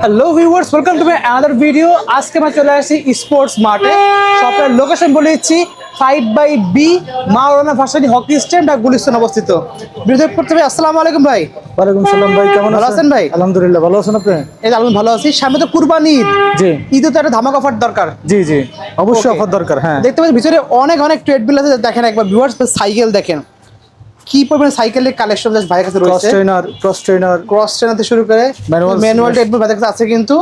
Hello viewers, welcome to my another video. আজকে আমরা চলে আসছি স্পোর্টস মার্টে। শপের লোকেশন বলে দিচ্ছি 5/B মাওলানা ভাসানী হকি স্ট্যান্ড আর গুলিস্তান অবস্থিত। বিরোধী করতে ভাই, আসসালামু আলাইকুম ভাই। ওয়ালাইকুম সালাম ভাই, কেমন ভালো আছেন ভাই? আলহামদুলিল্লাহ, ভালো আছেন আপনি? এই আমি ভালো আছি। সামনে তো কুরবানি ঈদ। জি, ঈদে তো একটা ধামাকা অফার দরকার। জি জি, অবশ্যই Okay. অফার দরকার। হ্যাঁ, দেখতে পাচ্ছি ভিতরে অনেক অনেক ট্রেডমিল আছে। দেখেন একবার ভিউয়ার্স, সাইকেল দেখেন কি পরিমাণ সাইকেলের কালেকশন ভাইয়ের কাছে ক্রস রয়েছে। ট্রেনার ক্রস ট্রেনার থেকে শুরু করে ম্যানুয়াল ট্রেডমিল ভাইয়ের কাছে আছে। কিন্তু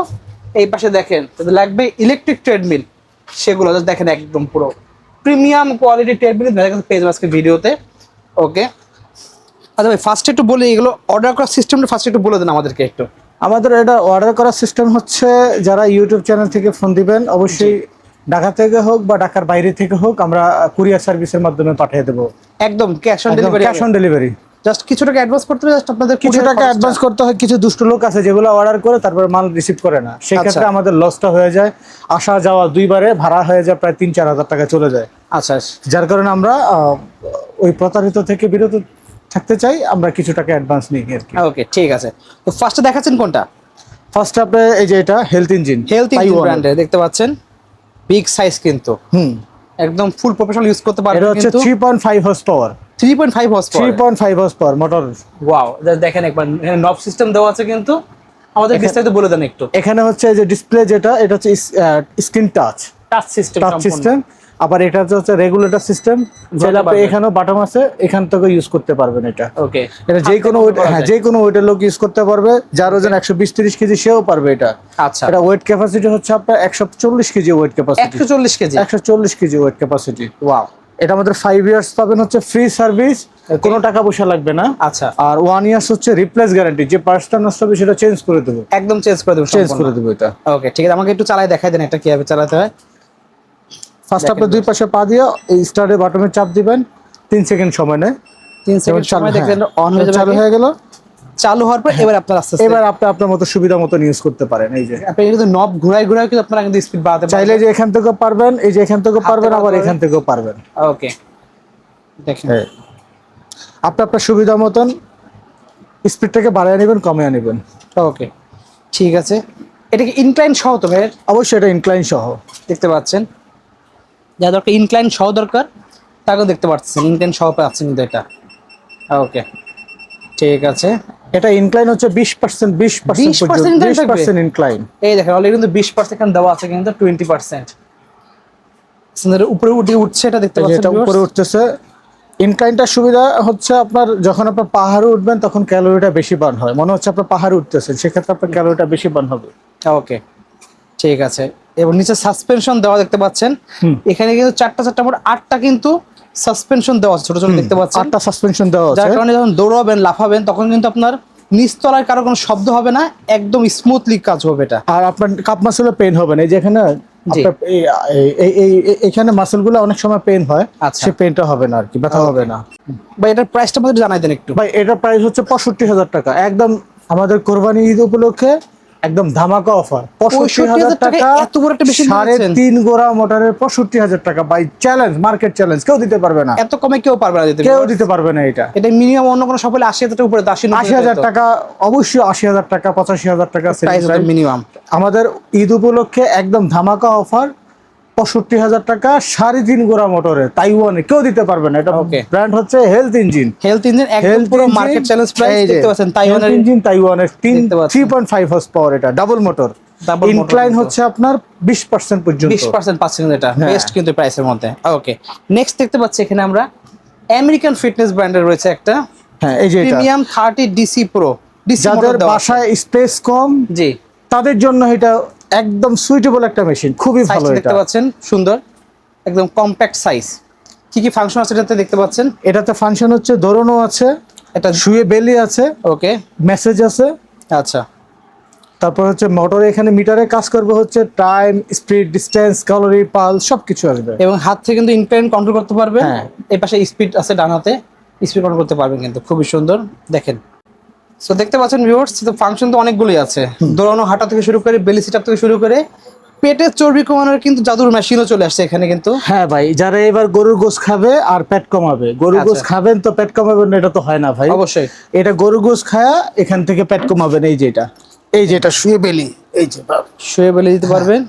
এই পাশে দেখেন যদি লাগবে ইলেকট্রিক ট্রেডমিল, সেগুলো just দেখেন একদম পুরো প্রিমিয়াম কোয়ালিটি ট্রেডমিল ভাইয়ের কাছে পেয়ে যাবেন আজকে ভিডিওতে। ওকে, আচ্ছা ভাই, ফার্স্ট একটু বলি এগুলো অর্ডার করার সিস্টেমটা ফার্স্ট একটু বলে দেন আমাদেরকে একটু। আমাদের এটা অর্ডার করার সিস্টেম হচ্ছে, যারা ইউটিউব চ্যানেল থেকে ফোন দিবেন অবশ্যই ঢাকা থেকে হোক বা ঢাকার বাইরে থেকে হোক, আমরা কুরিয়ার সার্ভিসের মাধ্যমে পাঠিয়ে দেবো। একদম cash on delivery. Cash on delivery. Just কিছু টাকা অ্যাডভান্স করতে হবে, জাস্ট আপনাদের কিছু টাকা অ্যাডভান্স করতে হয়। কিছু দুষ্ট লোক আছে যেগুলো অর্ডার করে তারপর মাল রিসিভ করে না, সেক্ষেত্রে আমাদের লসটা হয়ে যায়। আসা যাওয়া দুইবারে ভাড়া হয়ে যায়, প্রায় 3-4 হাজার টাকা চলে যায়। আচ্ছা, যার কারণে আমরা ওই প্রতারিত থেকে বিরত থাকতে চাই, আমরা কিছু টাকা অ্যাডভান্স নিই আর কি। ওকে ঠিক আছে। তো ফার্স্টে দেখাচ্ছেন কোনটা? ফার্স্ট আপনি এই যে এটা হেলথ ইঞ্জিন ব্র্যান্ডের দেখতে পাচ্ছেন, বিগ সাইজ কিন্তু একদম ফুল প্রফেশনাল ইউজ করতে পারবেন। এটা হচ্ছে 3.5 horse power. 3.5 horse power. 3.5 horse power motor. Wow, দেখেন একবার নব সিস্টেম দেওয়া আছে কিন্তু। আমাদের বিস্তারিত বলে দেন একটু। এখানে হচ্ছে যে ডিসপ্লে যেটা, এটা হচ্ছে স্ক্রিন টাচ সিস্টেম। আবার এটা হচ্ছে রেগুলেটর সিস্টেম, যেটা আপনি এখানেও বাটন আছে, এখান থেকে ইউজ করতে পারবেন। এটা ওকে, এটা যে কোনো যে কোনো ওয়েটের লোক ইউজ করতে পারবে। যার ওজন 120-30 কেজি সেও পারবে এটা। আচ্ছা, এটা ওয়েট ক্যাপাসিটি হচ্ছে আপনার 140 KG wait capacity. 140 KG 140 KG wait capacity. Wow. এটা আমাদের 5 ইয়ার্স পাবেন হচ্ছে ফ্রি সার্ভিস, কোনো টাকা পয়সা লাগবে না। আচ্ছা, আর 1 ইয়ার্স হচ্ছে রিপ্লেস গ্যারান্টি, যে পার্টসটা নষ্ট হবে সেটা চেঞ্জ করে দেবো। একদম চেঞ্জ করে দেবো, চেঞ্জ করে দেবো এটা। ওকে ঠিক আছে, আমাকে একটু চালাই দেখাই দেন এটা কিভাবে চালাতে হয়। ফার্স্ট আপনি দুই পাশে পা দিয়ে এই স্টার্টের বাটনে চাপ দিবেন, 3 সেকেন্ড সময় নেয়। 3 সেকেন্ড সময় দেখলেন অন হয়ে যাবে, চালু হয়ে গেল। চালু হওয়ার পর এবার আপনার আস্তে আস্তে এবার আপনি আপনার মতো সুবিধা মতো ইউজ করতে পারেন। এই যে আপনি কিন্তু নব ঘুরাই কিন্তু আপনারা কিন্তু স্পিড বাড়াতে পারবেন। চাইলে যে এখান থেকেও পারবেন, এই যে এখান থেকেও পারবেন, আবার এখান থেকেও পারবেন। ওকে দেখেন, আপনি আপনার সুবিধা মতন স্পিডটাকে বাড়িয়ে নেবেন, কমিয়ে নেবেন। ওকে ঠিক আছে। এটা কি ইনক্লাইন সহ তো ভাই? অবশ্যই এটা ইনক্লাইন সহ। দেখতে পাচ্ছেন যা দরকার ইনক্লাইন সহ দরকার, তাকেও দেখতে পাচ্ছেন ইনক্লাইন সহ পাচ্ছেন কিন্তু এটা। ওকে ঠিক আছে। এটা ইনক্লাইন হচ্ছে 20% 20% ইনক্লাইন। এই দেখেন অলরেডি কিন্তু 20% দেওয়া আছে, কিন্তু 20% উপরে উঠছে। এটা দেখতে পাচ্ছেন এটা উপরে উঠতেছে। ইনক্লাইনটার সুবিধা হচ্ছে আপনার যখন আপনার পাহাড়ে উঠবেন তখন ক্যালোরিটা বেশি বার্ন হয়, মনে হচ্ছে আপনার পাহাড়ে উঠতেছেন, সেক্ষেত্রে আপনার ক্যালোরিটা বেশি বার্ন হবে। ওকে ঠিক আছে। এবং নিচে সাসপেনশন দেওয়া দেখতে পাচ্ছেন। এখানে কিন্তু 4টা মোট 8টা কিন্তু সাসপেনশন দেওয়া আছে, ছোট ছোট দেখতে পাচ্ছেন। 8টা সাসপেনশন দেওয়া আছে, যার কারণে যখন দৌড়াবেন লাফাবেন তখন কিন্তু আপনার নিচতলায় কারো কোনো শব্দ হবে না, একদম স্মুথলি কাজ হবে এটা। আর আপনার কাপ মাসেলে পেইন হবে না। এই যে এখানে এখানে মাসেলগুলো অনেক সময় পেইন হয়, সে পেইনটা হবে না আর কি, ব্যথা হবে না। ভাই এটার প্রাইসটা আমাদের জানাই দেন একটু। ভাই এটার প্রাইস হচ্ছে 65,000 টাকা, একদম আমাদের কোরবানি ঈদ উপলক্ষে একদম ধামাকা অফার। 65,000 টাকা, এত বড় একটা মেশিন 3.5 গোড়া মোটরের 65,000 টাকা। বাই চ্যালেঞ্জ, মার্কেট চ্যালেঞ্জ, কেউ দিতে পারবে না। এত কমে কেউ পারবে না দিতে, কেউ দিতে পারবে না। এটা মিনিমাম অন্য কোনো সফলে 80,000 টাকা উপরে, 80,000 টাকা, অবশ্যই 80,000 টাকা, 85,000 টাকা মিনিমাম। আমাদের ঈদ উপলক্ষে একদম ধামাকা অফার। 65,000 টাকা 3.5 গোড়া মোটরে, তাইওয়ানে, কেউ দিতে পারবে না। এটা ব্র্যান্ড হচ্ছে হেলথ ইঞ্জিন। একদম পুরো মার্কেট চ্যালেঞ্জ প্রাইস দেখতে পাচ্ছেন। তাইওয়ানের ইঞ্জিন, তাইওয়ানের 3.5 হর্স পাওয়ার, এটা ডাবল মোটর। ইনক্লাইন হচ্ছে আপনার 20% পর্যন্ত, 20% পাচ্ছেন এটা বেস্ট কিন্তু প্রাইসের মধ্যে। ওকে নেক্সট দেখতে পাচ্ছি এখানে আমরা আমেরিকান ফিটনেস ব্র্যান্ডের রয়েছে একটা। হ্যাঁ, এই যে এটা প্রিমিয়াম 30 ডিসি প্রো। যাদের বাসায় স্পেস কম, জি, তাদের জন্য এটা একদম সুইটেবল একটা মেশিন, খুবই ভালো। এটা দেখতে পাচ্ছেন সুন্দর, একদম কম্প্যাক্ট সাইজ। কি কি ফাংশন আছে এটাতে দেখতে পাচ্ছেন? এটাতে ফাংশন হচ্ছে দৌড়ানো আছে, এটা শুয়ে বেলি আছে, ওকে মেসেজ আছে। আচ্ছা, তারপর হচ্ছে মোটরে এখানে মিটারে কাজ করবে হচ্ছে time, speed, distance, calorie, pulse সবকিছু আসবে। এবং হাত থেকে কিন্তু ইনক্লাইন কন্ট্রোল করতে পারবে। এই পাশে স্পিড আছে, ডান হাতে স্পিড কন্ট্রোল করতে পারবেন কিন্তু, খুবই সুন্দর দেখেন। সো দেখতে পাচ্ছেন ভিউয়ার্স, তো ফাংশন তো অনেকগুলোই আছে, দৌড়ানো, হাঁটা থেকে শুরু করে বেলি সিট আপ থেকে শুরু করে পেটের চর্বি কমানোর কিন্তু জাদুর মেশিনও চলে আসছে এখানে কিন্তু। হ্যাঁ ভাই, যারা এবার গরুর গোশত খাবে আর পেট কমাবে, গরুর গোশত খাবেন তো পেট কমাবেন না, এটা তো হয় না ভাই। অবশ্যই এটা গরুর গোশত খায়া এখান থেকে পেট কমাবেন। এই যেটা শুয়ে বেলি, এই যে শুয়ে বেলে দিতে পারবেন।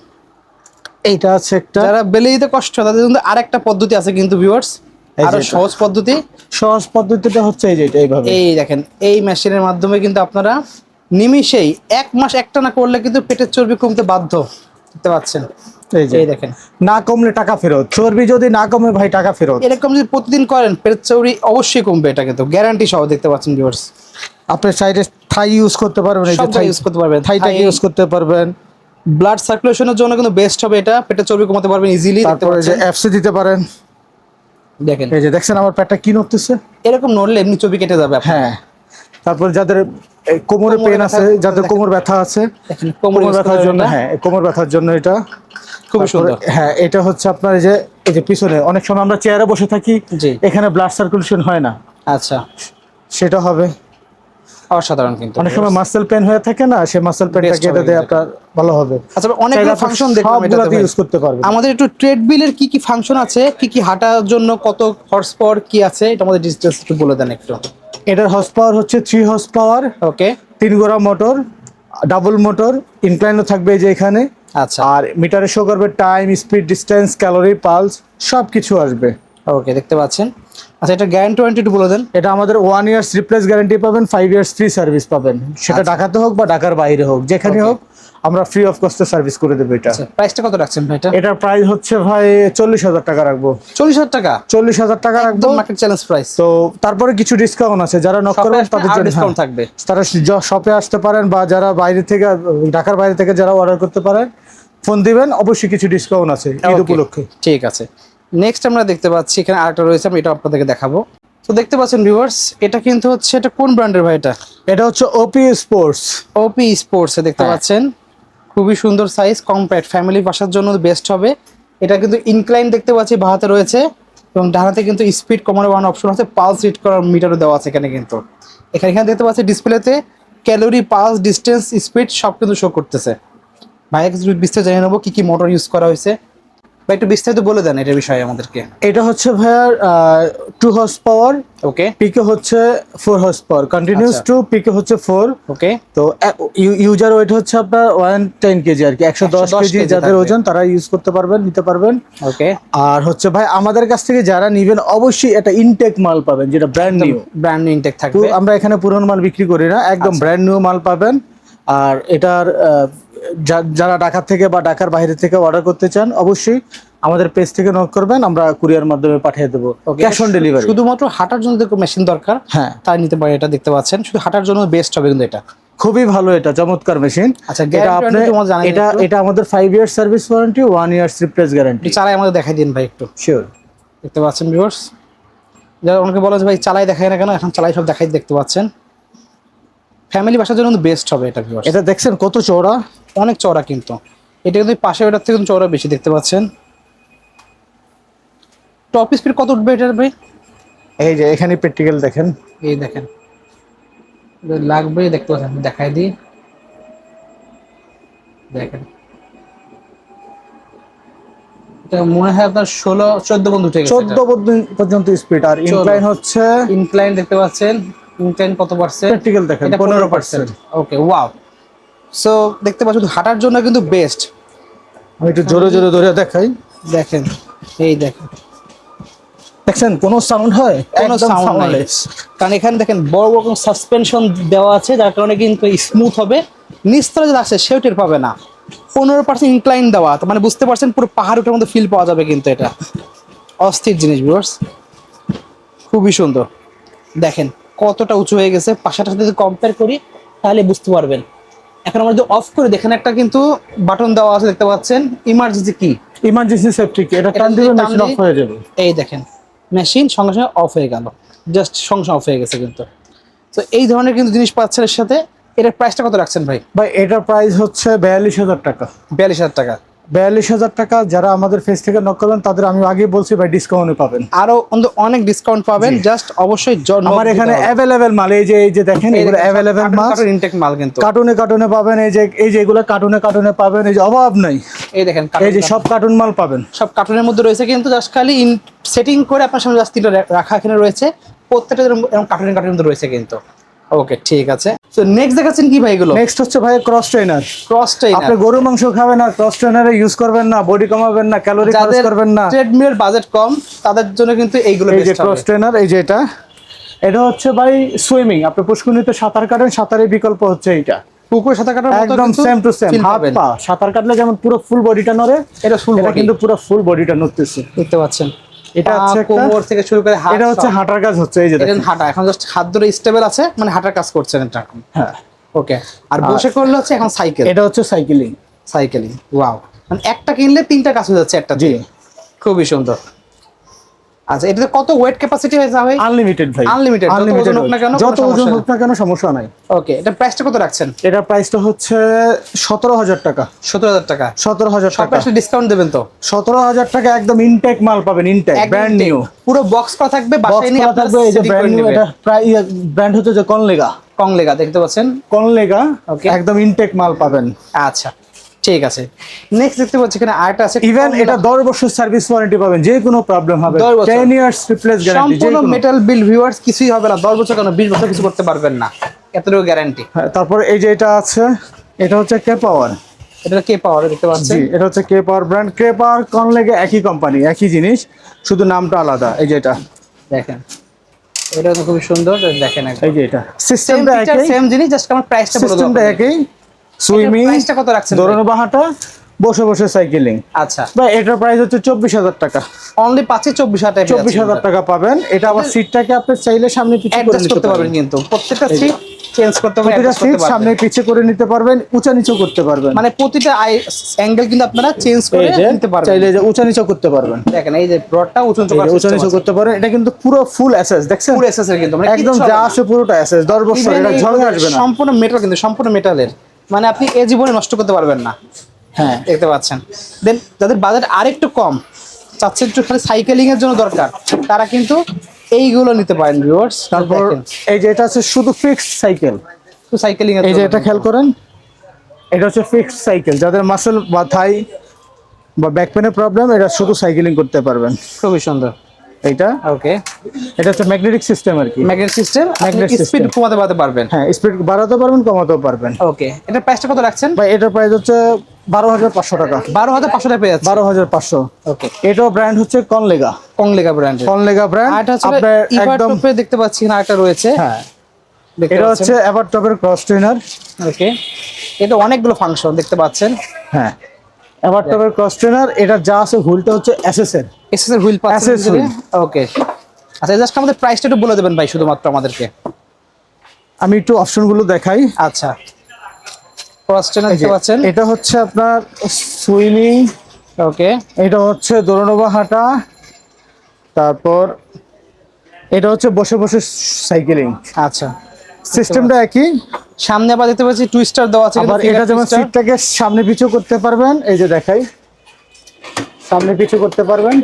এইটা আছে একটা, যারা বেলে দিতে কষ্ট হয় তাদের কিন্তু আরেকটা পদ্ধতি আছে কিন্তু ভিউয়ার্স, আরো সহজ পদ্ধতি। সহজ পদ্ধতিটা হচ্ছে এই যে এটা এইভাবে, এই দেখেন এই মেশিনের মাধ্যমে কিন্তু আপনারা নিমিষেই 1 মাস একটানা করলে কিন্তু পেটের চর্বি কমতে বাধ্য, দেখতে পাচ্ছেন। এই দেখেন, না কমলে টাকা ফেরত, চর্বি যদি না কমে ভাই টাকা ফেরত। এরকম যদি প্রতিদিন করেন পেটের চর্বি অবশ্যই কমবে, এটা কিন্তু গ্যারান্টি সহ, দেখতে পাচ্ছেন ভিউয়ার্স। আপনি সাইডে থাই ইউজ করতে পারবেন, এই যে থাই ইউজ করতে পারবেন, থাইটাকে ইউজ করতে পারবেন। ব্লাড সার্কুলেশনের জন্য কিন্তু বেস্ট হবে এটা, পেটের চর্বি কমাতে পারবেন ইজিলি। তারপরে যে এফসি দিতে পারেন, দেখেন এই যে দেখছেন আমার পেটটা কি নড়তেছে, এরকম নড়লে এমনি চর্বি কেটে যাবে। হ্যাঁ। তারপর যাদের কোমরে পেন আছে, যাদের কোমর ব্যথা আছে, কোমর ব্যথার জন্য, হ্যাঁ কোমর ব্যথার জন্য এটা খুবই সুন্দর। হ্যাঁ এটা হচ্ছে আপনার এই যে পিছনে অনেক সময় আমরা চেয়ারে বসে থাকি, এখানে ব্লাড সার্কুলেশন হয় না, আচ্ছা সেটা হবে অসাধারণ। কিন্তু অনেক সময় মাসেল পেন হয়ে থাকে না, সেই মাসেল পেনটাকে এটা দিয়ে আপনার ভালো হবে। আচ্ছা অনেকগুলো ফাংশন দেখলাম এটাতে ইউজ করতে পারবেন। আমাদের একটু ট্রেডমিলের কি কি ফাংশন আছে, কি কি হাঁটার জন্য কত হর্স পাওয়ার কি আছে, এটা আমাদের ডিটেইলস একটু বলে দেন একটু। এটার হর্স পাওয়ার হচ্ছে 3 হর্স পাওয়ার, ওকে 3 গোড়া মোটর, ডাবল মোটর, ইনক্লাইনও থাকবে এই যে এখানে। আচ্ছা, আর মিটারে শো করবে time, speed, distance, calorie, pulse সবকিছু আসবে। ওকে দেখতে পাচ্ছেন। আচ্ছা এটা গ্যারান্টি ওয়ারেন্টি একটু বলে দেন। এটা আমাদের 1 ইয়ার্স রিপ্লেস গ্যারান্টি পাবেন, 5 ইয়ার্স ফ্রি সার্ভিস পাবেন, সেটা ঢাকাতে হোক বা ঢাকার বাইরে হোক, যেখানে হোক আমরা ফ্রি অফ কস্টে সার্ভিস করে দেব। এটা প্রাইসটা কত রাখছেন ভাই? এটার প্রাইস হচ্ছে ভাই 40,000 টাকা রাখবো। 40,000 টাকা? 40,000 টাকা রাখবো, মার্কেট চ্যালেঞ্জ প্রাইস। তো তারপরে কিছু ডিসকাউন্ট আছে, যারা নক করবেন তাদের জন্য ডিসকাউন্ট থাকবে। তারা শপে আসতে পারেন, বা যারা বাইরে থেকে, ঢাকার বাইরে থেকে যারা অর্ডার করতে পারেন ফোন দিবেন, অবশ্যই কিছু ডিসকাউন্ট আছে ঈদ উপলক্ষে। ঠিক আছে, নেক্সট আমরা দেখতে পাচ্ছি এখানে আরেকটা রয়েছে, আমি এটা আপনাদেরকে দেখাবো। তো দেখতে পাচ্ছেন ভিউয়ার্স, এটা কিন্তু হচ্ছে, এটা কোন ব্র্যান্ডের ভাই? এটা হচ্ছে ওপি স্পোর্টস। ওপি স্পোর্টস দেখতে পাচ্ছেন, খুবই সুন্দর সাইজ, কম্প্যাক্ট, ফ্যামিলি বাসার জন্য বেস্ট হবে। এটা কিন্তু ইনক্লাইন দেখতে পাচ্ছি বাহাতে রয়েছে, এবং ডানাতে কিন্তু স্পিড কমানোর ওয়ান অপশন আছে, পালস রিড করার মিটারও দেওয়া আছে এখানে। কিন্তু এখানে দেখতে পাচ্ছি ডিসপ্লেতে ক্যালোরি, পালস, ডিস্টেন্স, স্পিড সব কিন্তু শো করতেছে। ভাই একটু বিস্তারিত জানিয়ে নেবো কি কি মোটর ইউজ করা হয়েছে, বা একটু বিস্তারিত বলে দেন এটার বিষয়ে আমাদেরকে। এটা হচ্ছে ভাইয়ার 2 হর্স পাওয়ার, ওকে পিকে হচ্ছে 4 হর্স পাওয়ার, কন্টিনিউয়াস 2, পিকে হচ্ছে 4। ওকে, তো ইউজার ওয়েট হচ্ছে আপনার 110 কেজি আর কি, 110 কেজি যাদের ওজন তারা ইউজ করতে পারবেন, নিতে পারবেন। ওকে, আর হচ্ছে ভাই আমাদের কাছ থেকে যারা নেবেন অবশ্যই এটা ইনটেক মাল পাবেন, যেটা ব্র্যান্ড নিউ ইনটেক থাকবে। আমরা এখানে পুরনো মাল বিক্রি করি না, একদম ব্র্যান্ড নিউ মাল পাবেন। আর এটার যারা ঢাকা থেকে বা ঢাকার বাইরে থেকে অর্ডার করতে চান অবশ্যই আমাদের পেজ থেকে নক করবেন, আমরা কুরিয়ার মাধ্যমে পাঠিয়ে দেবো, ক্যাশ অন ডেলিভারি। শুধুমাত্র হাঁটার জন্য মেশিন দরকার, হ্যাঁ তাই নিতে পারে। এটা দেখতে পাচ্ছেন, শুধু হাঁটার জন্য বেস্ট হবে কিন্তু এটা খুবই ভালো, এটা চমৎকার মেশিন। আচ্ছা এটা আমাদের 5 ইয়ার সার্ভিস ওয়ারেন্টি, 1 ইয়ার রিপ্লেস গ্যারান্টি। চালাই আমাদের দেখাই দিন ভাই একটু। শিওর। দেখতে পাচ্ছেন ভিউয়ার্স, যারা অনেকে বলে যে ভাই চালাই দেখায় না কেন, এখন চালাই সব দেখাই, দেখতে পাচ্ছেন ফ্যামিলি বাসার জন্য বেস্ট হবে এটা ভিউয়ার্স। এটা দেখছেন কত চওড়া, অনেক চওড়া কিন্তু, এটা কিন্তু পাশে ওটার থেকে চওড়া বেশি, দেখতে পাচ্ছেন। টপ স্পিড কত উঠবে এটার ভাই? এই যে এখানে প্র্যাকটিক্যাল দেখেন, এই দেখেন লাগবে, দেখতে পাচ্ছেন, দেখাই দিই, দেখেন এটা মনে হয় আপনার 16-14 পর্যন্ত উঠে গেছে, 14 পর্যন্ত স্পিড। আর ইনক্লাইন হচ্ছে, ইনক্লাইন দেখতে পাচ্ছেন, ইনক্লাইন কত পার্সেন্ট? প্র্যাকটিক্যাল দেখেন 15%। ওকে ওয়াও, সো দেখতে পাচ্ছেন হাঁটার জন্য কিন্তু বেস্ট। আমি একটু জোরে জোরে ধরে দেখাই, দেখেন এই দেখেন, দেখছেন কোনো সাউন্ড হয়? কোনো সাউন্ড নাই, কারণ এখানে দেখেন বড় বড় সাসপেনশন দেওয়া আছে, যার কারণে কিন্তু স্মুথ হবে, নিচতলা যে আছে সেও টের পাবে না। 15% ইনক্লাইন দেওয়া, মানে বুঝতে পারছেন পুরো পাহাড় ওঠার মধ্যে ফিল পাওয়া যাবে কিন্তু। এটা অস্থির জিনিস ভিউয়ার্স, খুবই সুন্দর। দেখেন কতটা উঁচু হয়ে গেছে, পাশাটার সাথে যদি কম্পেয়ার করি তাহলে বুঝতে পারবেন। এখন আমরা যদি অফ করে দেখেন, একটা কিন্তু বাটন দেওয়া আছে, দেখতে পাচ্ছেন ইমার্জেন্সি কি, ইমার্জেন্সি সেফটি কি, এটা টান দিলে মেশিন অফ হয়ে যাবে। এই দেখেন মেশিন সঙ্গে সঙ্গে অফ হয়ে গেল, জাস্ট সঙ্গে সঙ্গে অফ হয়ে গেছে কিন্তু। তো এই ধরনের কিন্তু জিনিস পাচ্ছেন এর সাথে। এটার প্রাইসটা কত রাখছেন ভাই? ভাই এটার প্রাইস হচ্ছে 42,000 টাকা। 42,000 টাকা? 42,000 টাকা। যারা আমাদের ফেস থেকে নক করবেন তাদের আমি আগেই বলছি ভাই ডিসকাউন্ট পাবেন, আরো অনেক ডিসকাউন্ট পাবেন। জাস্ট অবশ্যই আমার এখানে অ্যাভেলেবেল মাল, এই যে দেখেন এগুলো অ্যাভেলেবেল মাল, ইনটেক মাল কিন্তু কার্টুনে কার্টুনে পাবেন। এই যে এগুলো কার্টুনে কার্টুনে পাবেন, এই যে অভাব নাই। এই দেখেন এই যে সব কার্টুন মাল পাবেন, সব কার্টুনের মধ্যে রয়েছে কিন্তু, জাস্ট খালি সেটিং করে আপনার সামনে জাস্ট রাখা এখানে রয়েছে। প্রত্যেকটা এরকম কার্টুনের মধ্যে রয়েছে কিন্তু। ওকে ঠিক আছে। তো নেক্সট দেখাচ্ছেন কি ভাই এগুলো? নেক্সট হচ্ছে ভাই ক্রস ট্রেনার। ক্রস ট্রেনার, আপনি গরুর মাংস খাবেন আর ক্রস ট্রেনারে ইউজ করবেন না, বডি কমাবেন না, ক্যালোরি খরচ যাদের করবেন না, ট্রেডমিলের বাজেট কম তাদের জন্য কিন্তু এইগুলো এই যে বেস্ট হবে। ক্রস ট্রেনার, এই যে এটা হচ্ছে ভাই সুইমিং, আপনি পুষ্করিণীতে সাঁতার কাটেন, সাঁতারের বিকল্প হচ্ছে এইটা। পুকুর সাঁতার কাটার মতো একদম কিন্তু সেম টু সেম, feel হাত পাবেন। পা সাঁতার কাটলে যেমন পুরো ফুল বডিটা নড়ে, এটা ফুল এটা বডি কিন্তু পুরো ফুল বডিটা নড়তেছে। দেখতে পাচ্ছেন, এটা পা, হচ্ছে একটা- কোমর থেকে শুরু করে হাত, এটা হচ্ছে সব। হাঁটার কাজ হচ্ছে, এই যে এটা দেখেন। হাঁটা, এখন জাস্ট হাত ধরে স্টেবল আছে, মানে হাঁটার কাজ করছেন এটা এখন। হ্যাঁ, ওকে, আর বসে করলে হচ্ছে এখন সাইকেল, এটা হচ্ছে সাইকেলিং। সাইকেলিং। ওয়াও, মানে একটা কিনলে 3টা কাজ হয়ে যাচ্ছে একটা জি, দিয়ে। খুবই সুন্দর। আচ্ছা, এটাতে কত ওয়েট ক্যাপাসিটি হয়ে যাবে? আনলিমিটেড ভাই, Unlimited, যত ওজন হোক না কেন, কোনো যত ওজন সমস্যা হোক না কেন সমস্যা নাই। ওকে, এটা প্রাইসটা কত রাখছেন? এটার প্রাইসটা হচ্ছে 17,000 টাকা। 17,000 টাকা। 17,000 সব টাকা, আসলে ডিসকাউন্ট দেবেন তো? 17,000 টাকা একদম ইনটেক মাল পাবেন, ইনটেক ব্র্যান্ড নিউ, পুরো বক্স করা থাকবে, বক্স বাসায় নিয়ে করা আপনারা থাকবে। এই যে setting ব্র্যান্ড করে নিউ, নেবেন। এটা প্রায় ব্র্যান্ড হচ্ছে যে কনলেগা। কংলেগা দেখতে পাচ্ছেন, কনলেগা, Okay. একদম ইনটেক মাল পাবেন। আচ্ছা ঠিক আছে। নেক্সট দেখতে পাচ্ছি এখানে আরেকটা আছে, ইভেন এটা 10 বছর সার্ভিস ওয়ারেন্টি পাবেন, যে কোনো প্রবলেম হবে 10 বছর। 10 ইয়ার্স রিপ্লেস গ্যারান্টি, যে সম্পূর্ণ কোনো। মেটাল বিল ভিউয়ার্স, কিছুই হবে না 10 বছর কেন 20 বছর কিছু করতে পারবেন না, এতটুকু গ্যারান্টি। হ্যাঁ, তারপর এই যে এটা আছে, এটা হচ্ছে কে পাওয়ার। এটা কে পাওয়ার দেখতে পাচ্ছেন? জি, এটা হচ্ছে কে পাওয়ার ব্র্যান্ড। কে পাওয়ার কনলেগা একই কোম্পানি, একই জিনিস, শুধু নামটা আলাদা। এই যে এটা, দেখেন এটা তো খুব সুন্দর, দেখেন এই যে এটা সেম সিস্টেমটা ফিচার একই, সেম জিনিস, জাস্ট আমার প্রাইসটা বলে সিস্টেমটা দাও। একই। সুইমিং, প্রাইসটা কত রাখছেন? দৌড়ানো বা হাঁটা, বসে বসে সাইকেলিং। আচ্ছা, বা এটার প্রাইস হচ্ছে 24,000 টাকা। অনলি পাচ্ছে 24,000 টাকা, 24,000 টাকা পাবেন। এটা আবার সিটটাকে আপনি চাইলে সামনে পিছে করে অ্যাডজাস্ট নিতে করতে পারবেন, পারবেন, কিন্তু প্রত্যেকটা সিট চেঞ্জ করতে পারবেন, প্রতিটা adjust সিট করতে সামনে পারবেন। পিছে করে নিতে পারবেন, উঁচা নিচু করতে পারবেন। মানে প্রতিটা অ্যাঙ্গেল কিন্তু আপনারা চেঞ্জ করে এই যে নিতে পারবেন। চাইলে যে উঁচা নিচু করতে পারবেন, দেখেন এই যে রডটা উঁচু এই যে উঁচা নিচু করতে পারেন। এটা কিন্তু পুরো ফুল অ্যাসেস, দেখছেন? পুরো এসএস এর কিন্তু, মানে একদম কিচ্ছু যা হবে না। আছে পুরোটা অ্যাসেস, 10 বছর, Even এটা এই ঝলমে আসবে না। সম্পূর্ণ মেটাল, কিন্তু সম্পূর্ণ মেটালের, মানে আপনি এ জীবনে নষ্ট করতে পারবেন না। হ্যাঁ, দেখতে পাচ্ছেন। দেন যাদের বাজেট আরেকটু কম, চাচ্ছে একটু খালি সাইকেলিং এর জন্য দরকার, তারা কিন্তু এইগুলো নিতে পারেন ভিউয়ার্স। তারপর এই যে এটা আছে শুধু ফিক্সড সাইকেল। সাইকেলিং এর এই যে জন্য এটা খেয়াল করেন, এটা হচ্ছে ফিক্সড সাইকেল। যাদের মাসেল বা থাই বা ব্যাক পেনের প্রবলেম, এটা শুধু সাইকেলিং করতে পারবেন। খুবই সুন্দর। এইটা ওকে, এটা হচ্ছে ম্যাগনেটিক সিস্টেম আর কি। Magnet system, Magnet speed system। কমাতে বাড়াতে পারবেন। হ্যাঁ, স্পিড বাড়াতে পারবেন, কমাতেও পারবেন। ওকে, এটার প্রাইসটা কত রাখছেন? ভাই এটার প্রাইস হচ্ছে 12,500 টাকা। 12,500 টাকা পেয়ে যাচ্ছে। 12,500। ওকে, এটাও ব্র্যান্ড হচ্ছে কনলেগা। কংলেগা ব্র্যান্ডের। কনলেগা ব্র্যান্ড। আর এটা হচ্ছে আপনার একদম, ইভারটপে দেখতে পাচ্ছি না, একটা রয়েছে। হ্যাঁ, দেখতে এটা পাচ্ছেন। হচ্ছে এভারটপের ক্রস ট্রেনার। ওকে, এটা অনেকগুলো ফাংশন দেখতে পাচ্ছেন। হ্যাঁ, এভারটপের ক্রস ট্রেনার। এটা যা আছে হুইলটা হচ্ছে এসএসএর। এসএস এর হুইল পাচ্ছেন SS wheel। ওকে, আচ্ছা জাস্ট আমাদের প্রাইসটা একটু বলে দেবেন ভাই শুধুমাত্র আমাদেরকে। আমি একটু অপশনগুলো দেখাই। আচ্ছা, ক্রস ট্রেনার এই যে, দেখতে পাচ্ছেন। এটা হচ্ছে আপনার সুইমিং, ওকে, এটা হচ্ছে দৌড়ানো বা হাঁটা, তারপর এটা হচ্ছে বসে বসে সাইকেলিং। আচ্ছা, সিস্টেমটা একই। সামনে আবার দেখতে পাচ্ছি টুইস্টার দেওয়া আছে, আবার এটা যেমন সিটটাকে সামনে পিছু করতে পারবেন, এই যে দেখাই, সামনে পিছু করতে পারবেন।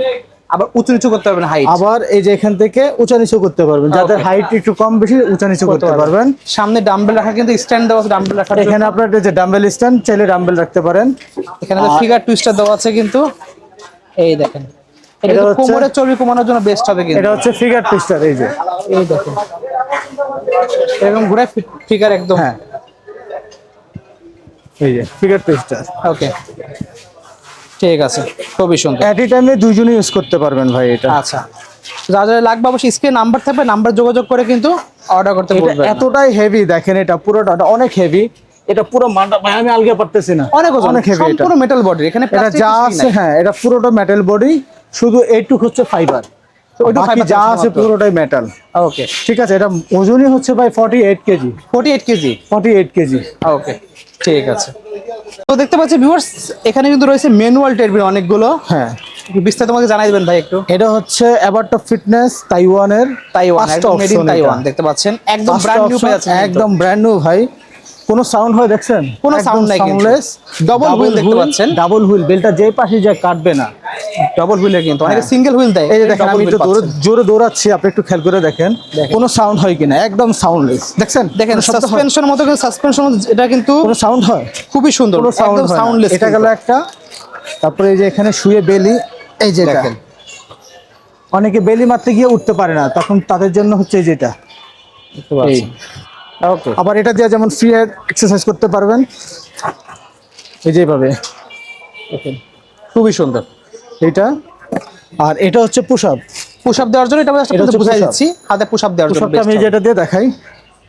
আবার উঁচু নিচু করতে পারবেন হাইট। আবার এই যে এখান থেকে উঁচা নিচু করতে পারবেন, যাদের হাইট একটু কম বেশি উঁচা নিচু করতে পারবেন। সামনে ডাম্বেল রাখা, কিন্তু স্ট্যান্ড দেওয়া আছে ডাম্বেল রাখার জন্য। এখানে আপনার এই যে ডাম্বেল স্ট্যান্ড, চাইলে ডাম্বেল রাখতে পারেন। এখানে ফিগার টুইস্টার দেওয়া আছে কিন্তু, এই দেখেন এটা এটা কিন্তু হচ্ছে- কোমরের চর্বি কমানোর জন্য বেস্ট হবে কিন্তু। এটা হচ্ছে ফিগার টুইস্টার, এই যে, এই দেখেন এরকম ঘুরে ফিগার একদম। হ্যাঁ, এই যে ফিগার টুইস্টার। ওকে, ঠিক আছে, খুবই সুন্দর। এট এ টাইমে দুইজনে ইউজ করতে পারবেন ভাই এটা। আচ্ছা, যা যা লাগবে অবশ্যই স্ক্রিনে নাম্বার থাকবে, নাম্বার যোগাযোগ করে কিন্তু অর্ডার করতে এটা বলবেন। এতটাই হেভি, দেখেন এটা পুরোটা, এটা অনেক হেভি। এটা পুরো মানটা ভাই আমি আলগে পারতেছি না, অনেক ওজন, অনেক হেভি। এটা সম্পূর্ণ মেটাল বডি, এখানে এটা প্লাস্টিক যা কিছুই আছে, নাই। হ্যাঁ, এটা পুরোটা মেটাল বডি, শুধু এইটুক হচ্ছে ফাইবার। ওইটুকু বাকি fiber যা থাকছে আছে মাত্র। পুরোটাই মেটাল। ওকে, ঠিক আছে, এটা ওজনই হচ্ছে ভাই 48 কেজি। 48 কেজি। 48 কেজি। ওকে, ঠিক আছে। তো দেখতে পাচ্ছি ভিউয়ার্স, এখানে কিন্তু রয়েছে ম্যানুয়াল ট্রেডমিল অনেকগুলো। হ্যাঁ, একটু বিস্তারিত আমাকে জানাই দিবেন ভাই একটু। এটা হচ্ছে অ্যাবারটপ ফিটনেস তাইওয়ানের। তাইওয়ান, পাঁচটা একদম মেড ইন option তাইওয়ান এটা। দেখতে পাচ্ছেন, একদম পাঁচটা ব্র্যান্ড নিউ option, পেয়ে যাচ্ছেন কিন্তু। একদম ব্র্যান্ড নিউ ভাই। কোনো সাউন্ড হয় দেখছেন? কোনো একদম sound নাই কিন্তু। soundless, Double wheel দেখতে পাচ্ছেন। ডাবল হুইল, বেলটা যে পাশে যা কাটবে না। ডবল হুইলের কিন্তু, অনেকে সিঙ্গেল হুইল দেয়। এই যে দেখেন, double আমি wheel তো পাচ্ছেন। জোরে দৌড়াচ্ছি, আপনি একটু খেয়াল করে দেখেন কোনো সাউন্ড হয় কিনা। একদম সাউন্ডলেস, দেখছেন? দেখেন কোনো শব্দ হয়? সাসপেনশন মতো, কিন্তু সাসপেনশন এটা কিন্তু কোনো সাউন্ড হয়? খুবই সুন্দর, কোনো সাউন্ড একদম হয় না। সাউন্ডলেস। এটা গেল একটা। তারপরে এই যে এখানে শুয়ে বেলি, এই যে এটা। দেখেন অনেকে বেলি মারতে গিয়ে উঠতে পারে না, তখন তাদের জন্য হচ্ছে এই যেটা। দেখতে পাচ্ছেন। ওকে। আবার এটা দিয়ে যেমন ফ্রি হ্যান্ড এক্সারসাইজ করতে পারবেন, এই যে এইভাবে। দেখেন খুবই সুন্দর এটা আর এটা হচ্ছে পুশ আপ। পুশ আপ দেওয়ার জন্য এটা আমরা এটা হচ্ছে বুঝাই push up। দিচ্ছি, হাতে পুশ আপ দেওয়ার পুশ জন্য আপটা আমি যেটা দিয়ে দেখাই,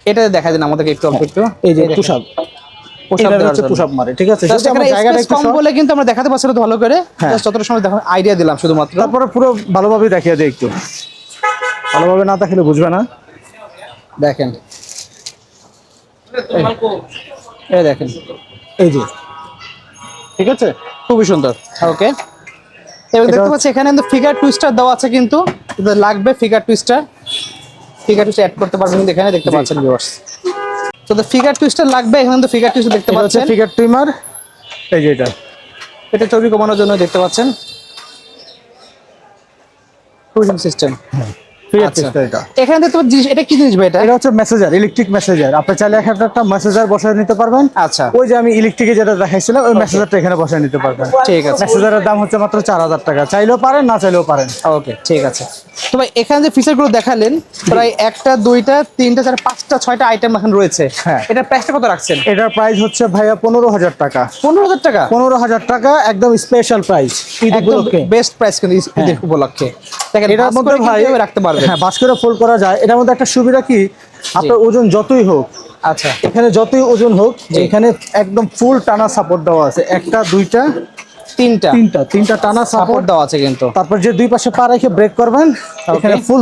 এটা দেখা দিন আমাদেরকে একটু অল্প একটু। এই যে পুশ আপ, পুশ আপ এটা দেওয়ার হচ্ছে জন্য পুশ আপ মারে, ঠিক আছে? Just যদি আমার এখানে জায়গাটা space একটু কম short, বলে কিন্তু আমরা দেখাতে পারছি না তো ভালো করে, হ্যাঁ। জাস্ট যতটা সময় দেখো আইডিয়া দিলাম শুধুমাত্র। তারপরে পুরো ভালোভাবে দেখিয়ে দিই, একটু ভালোভাবে না দেখালে বুঝবে না। দেখেন এই দেখেন, এই যে, ঠিক আছে? খুবই সুন্দর। ওকে, এবং দেখতে পাচ্ছি এখানে কিন্তু ফিগার টুইস্টার দেওয়া আছে, কিন্তু যদি লাগবে ফিগার টুইস্টার অ্যাড করতে পারবেন কিন্তু এখানে দেখতে পাচ্ছেন ভিউয়ার্স। তো ফিগার টুইস্টার লাগবে, এখানে তো ফিগার টুইস্টার দেখতে এটা হচ্ছে পাচ্ছেন, ফিগার ট্রিমার, এই যে এটা চর্বি কমানোর জন্য দেখতে পাচ্ছেন ক্রুজিং সিস্টেম। ফিগার আচ্ছা। ট্রিমার। এটা এখানে দেখতে পাচ্ছি এটা কি জিনিস ভাই? এটা হচ্ছে মেসেজার, ইলেকট্রিক মেসেজার। আপনি চাইলে একটা মেসেজার বসায় নিতে পারবেন। আচ্ছা, ওই যে আমি ইলেকট্রিকে যেটা দেখাইছিলাম, ওই মেসেজারটা এখানে বসায় নিতে পারবেন। ঠিক আছে। মেসেজারের দাম হচ্ছে মাত্র 4000 টাকা। চাইলেও পারেন, না চাইলেও পারেন। ওকে, ঠিক আছে। তো ভাই এখানে যে ফিচারগুলো দেখালেন, প্রায় একটা দুইটা তিনটা চার পাঁচটা ছয়টা আইটেম এখন রয়েছে, হ্যাঁ। এটার প্রাইসটা কত রাখছেন? এটার প্রাইস হচ্ছে ভাইয়া 15000 টাকা। 15000 টাকা? 15000 টাকা একদম স্পেশাল প্রাইস, ঈদ একদম উপলক্ষে। বেস্ট প্রাইস কিন্তু ঈদ উপলক্ষে। দেখেন এটার ভাঁজ মধ্যে করে ভাই কিন্তু রাখতে পারবেন। হ্যাঁ, বাস করে ফোল্ড করা যায়। এটার মধ্যে একটা সুবিধা কি, আপনার ওজন যতই হোক, আচ্ছা, এখানে যতই ওজন হোক, এখানে একদম ফুল টানা সাপোর্ট দেওয়া আছে। একটা দুইটা তিনটা টানা সাপোর্ট সাপোর্ট। দেওয়া আছে কিন্তু। তারপর যে দুই পাশে পা রেখে ব্রেক করবেন, এখানে ফুল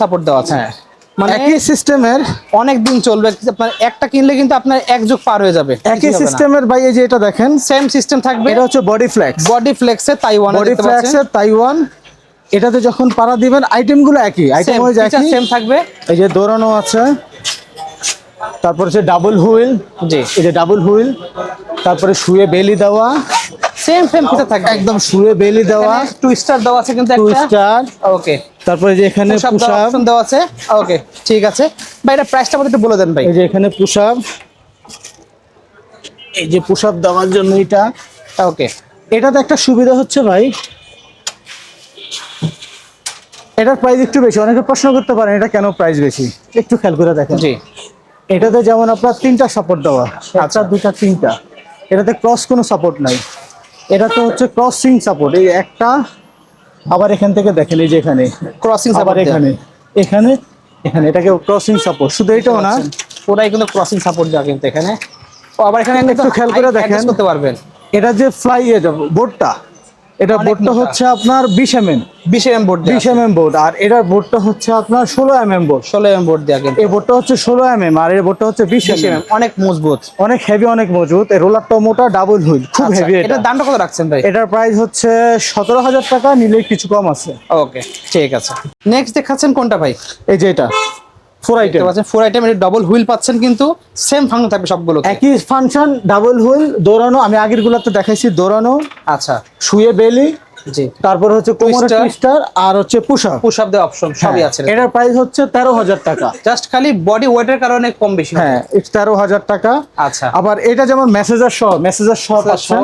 সাপোর্ট দেওয়া আছে। হ্যাঁ, মানে একই সিস্টেমের, অনেক দিন চলবে। আপনার একটা কিনলে কিন্তু আপনার এক যুগ পার হয়ে যাবে। একই সিস্টেমের ভাই। এই যে এটা দেখেন, সেম সিস্টেম থাকবে। এটা হচ্ছে বডি ফ্লেক্সের তাইওয়ান। এটাতে যখন পাড়া দিবেন, আইটেমগুলো একই, আইটেম হয়ে যায় সেম থাকবে। এই যে দৌড়ানো আছে, তারপর হচ্ছে ডাবল হুইল, জি, এই যে ডাবল হুইল, তারপরে শুয়ে বেলি দেওয়া, সেম ফিচার থাকবে একদম শুয়ে বেলি দেওয়া, টুইস্টার দেওয়া আছে কিন্তু একটা। টুইস্টার। ওকে, তারপরে যে এখানে পুশ আপ পুশ আপ দেওয়া আছে। ওকে, ঠিক আছে ভাই, এটা প্রাইসটা আমাদের একটু বলে দেন ভাই। এই যে এখানে পুশ আপ, এই যে পুশ আপ দেওয়ার জন্য এটা। ওকে, এটাতে একটা সুবিধা হচ্ছে ভাই, এটার প্রাইস একটু বেশি। অনেকে প্রশ্ন করতে পারেন এটা কেন প্রাইস বেশি, একটু খেয়াল করে দেখেন। জি, এটাতে যেমন আপনার তিনটা সাপোর্ট দেওয়া, আচ্ছা দুইটা তিনটা, এটাতে ক্রস কোনো সাপোর্ট নাই। এটাতে হচ্ছে ক্রসিং সাপোর্ট, এই একটা, আবার এখান থেকে দেখেন, এই যে এখানে ক্রসিং আবার সাপোর্ট এখানে এখানে এখানে এটাকে ক্রসিং সাপোর্ট। শুধু এটাও না, পুরাই কিন্তু ক্রসিং সাপোর্ট দেওয়া কিন্তু এখানে। ও আবার এখানে একটু খেয়াল করে দেখেন, করতে পারবেন। এটা যে ফ্লাই বোর্ডটা, এটা অনেক বোর্ডটা মোটা। হচ্ছে আপনার 20 mm 20 mm board 20 mm board, আর এটার বোর্ডটা হচ্ছে আপনার 16 mm বোর্ড। 16 mm বোর্ড দেওয়া কিন্তু। এই বোর্ডটা হচ্ছে 16 mm, আর এই বোর্ডটা হচ্ছে 20 20 mm। mm অনেক মজবুত, অনেক হেভি, অনেক মজবুত। এই রোলারটাও মোটা, ডাবল হুইল, খুব আচ্ছা, হেভি। এটার দামটা কত রাখছেন ভাই? এটার প্রাইস হচ্ছে 17000 টাকা, নিলে কিছু কম আছে। ওকে, ঠিক আছে। নেক্সট দেখাচ্ছেন কোনটা ভাই? এই যে এটা 4 আইটেম, দেখতে পাচ্ছেন 4 আইটেম, এটা ডাবল হুইল পাচ্ছেন কিন্তু সেম ফাংশন থাকবে সবগুলো। একই ফাংশন, ডাবল হুইল, দৌড়ানো। আমি আগের গুলাতে দেখাইছি দৌড়ানো, আচ্ছা, শুয়ে বেলি, জি, তারপর হচ্ছে কোমরে Twister, টুইস্টার, আর হচ্ছে পুশ আপ। পুশ আপ দেওয়া অপশন সবই আছে। এটার প্রাইস হচ্ছে 13000 টাকা। জাস্ট খালি বডি ওয়েটের কারণে কম বেশি হবে। হ্যাঁ, 13000 টাকা। আচ্ছা, আবার এটা যেমন মেসেজার সহ পাচ্ছেন,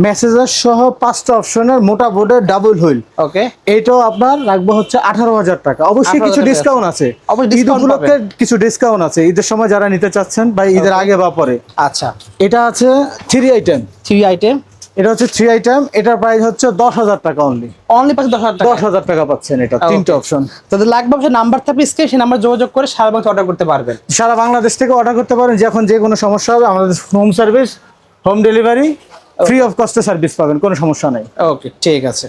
মেসেজার সহ 5টা অপশনের মোটা বোর্ডের ডাবল হুইল। ওকে, এইটাও আপনার রাখবো হচ্ছে 18000 টাকা। অবশ্যই কিছু 18,000 ডিসকাউন্ট আছে, অবশ্যই ঈদ discount উপলক্ষে কিছু ডিসকাউন্ট আছে, ঈদের সময় যারা নিতে চাচ্ছেন বা ঈদের আগে বা পরে। আচ্ছা, এটা আছে 3 আইটেম, 3 আইটেম, এটা হচ্ছে 3 আইটেম। এটার প্রাইস হচ্ছে 10000 টাকা অনলি। অনলি পাচ্ছেন 10000 টাকা। 10000 টাকা পাচ্ছেন এটা, তিনটা অপশন। তাদের লাগবে অবশ্যই নাম্বার থাকবে স্ক্রিনে, সেই নাম্বার যোগাযোগ করে সারা বাংলাদেশে অর্ডার করতে পারবেন। সারা বাংলাদেশ থেকে অর্ডার করতে পারেন। যখন যে কোনো সমস্যা হবে, আমাদের home service, home delivery, free of কস্টে সার্ভিস পাবেন, কোনো সমস্যা নেই। ওকে, ঠিক আছে।